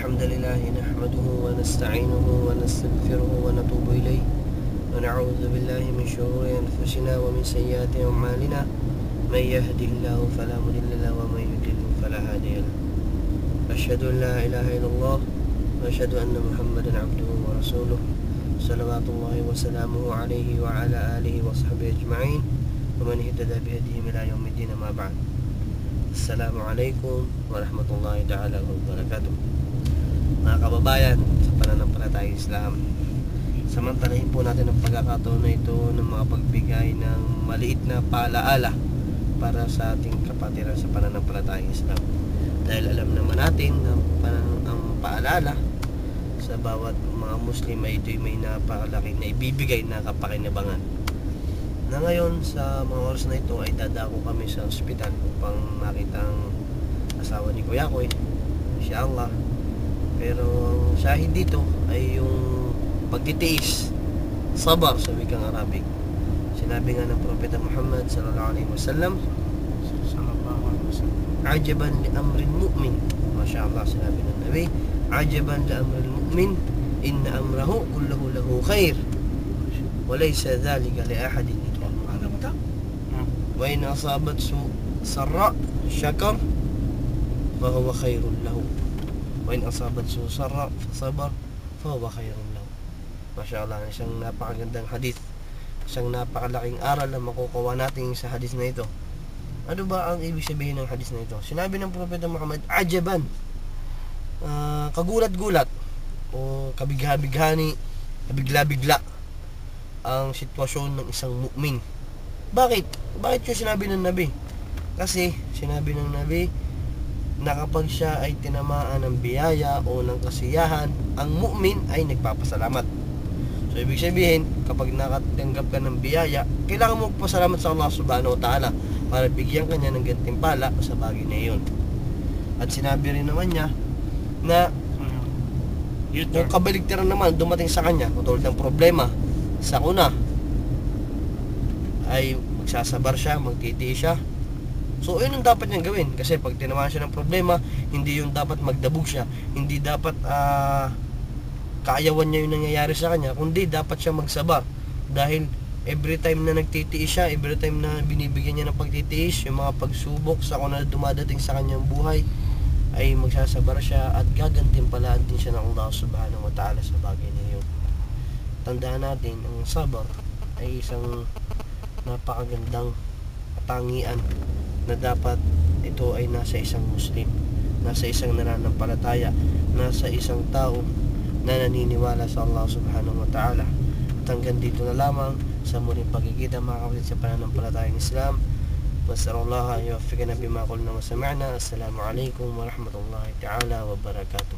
الحمد لله نحمده ونستعينه ونستغفره ونتوب إليه ونعوذ بالله من شرور أنفسنا ومن سيئات أعمالنا من يهد الله فلا مضل له ومن يضلل فلا هادي له أشهد أن لا إله إلا الله وأشهد أن محمدا عبده ورسوله صلوات الله وسلامه عليه وعلى آله وصحبه أجمعين ومن اهتدى بهديهم إلى يوم الدين ما بعد. Assalamualaikum warahmatullahi ta'ala wabarakatuh. Mga kababayan, sa pananampalatayang Islam, samantalahin po natin ang pagkakataon na ito ng mga pagbigay ng maliit na paalaala para sa ating kapatiran sa pananampalatayang Islam. Dahil alam naman natin na ang paalala sa bawat mga Muslim ay ito'y may napakalaki na ibibigay na kapakinabangan. Na ngayon sa mga oras na ito ay dadako kami sa ospital upang makita ang asawa ni Kuya Koy, insyaAllah. Pero ang shahid dito ay yung pagtitiis, sabar sa wikang Arabic. Sinabi nga ng Propeta Muhammad sallallahu alaihi wasallam, ajaban li amril mu'min, masyaallah, sinabi ng Nabi, ajaban li amril mu'min inna amrahu kulluhu lahu khair walaysa dhalika li ahadin wa in asabat sarra syakar fahuwa khairun lahu wa in asabat sarra sabar fahuwa khairun lahu. Masyaallah, isang napakagandang hadith, isang napakalaking aral na makukuha natin sa hadith na ito. Ano ba ang ibig sabihin ng hadith na ito? Sinabi ng Propeta Muhammad, ajaban, kagulat-gulat o kabigha-bighani, kabigla-bigla ang sitwasyon ng isang mu'min. Bakit? Bakit yung sinabi ng Nabi? Kasi sinabi ng Nabi na kapag siya ay tinamaan ng biyaya o ng kasiyahan, ang mu'min ay nagpapasalamat. So ibig sabihin, kapag nakatanggap ka ng biyaya, kailangan mo pasalamat sa Allah subhanahu wa ta'ala para bigyan ka niya ng gantimpala sa bagay na iyon. At sinabi rin naman niya na kung kabaligtaran naman dumating sa kanya, katulad ng problema sa una, ay magsasabar siya, magtitiis siya. So yun ang dapat niyang gawin. Kasi pag tinamaan siya ng problema, hindi yung dapat magdabog siya, hindi dapat kaayawan niya yung nangyayari sa kanya, kundi dapat siya magsabar. Dahil every time na nagtitiis siya, every time na binibigyan niya ng pagtitiis, yung mga pagsubok sa kung na dumadating sa kanyang buhay, ay magsasabar siya at gagantimpalaan din siya ng Allah subhanahu wa ta'ala sa bagay na yun. Tandaan natin, ang sabar ay isang napakagandang katangian na dapat ito ay nasa isang Muslim, nasa isang nananampalataya, nasa isang tao na naniniwala sa Allah subhanahu wa ta'ala. At hanggang dito na lamang sa muling pagkikita mga kapatid sa pananampalatayang Islam. Wasalamualaikum wa yuwaffiqna bima qulna wa sami'na. Assalamualaikum warahmatullahi ta'ala wabarakatuh.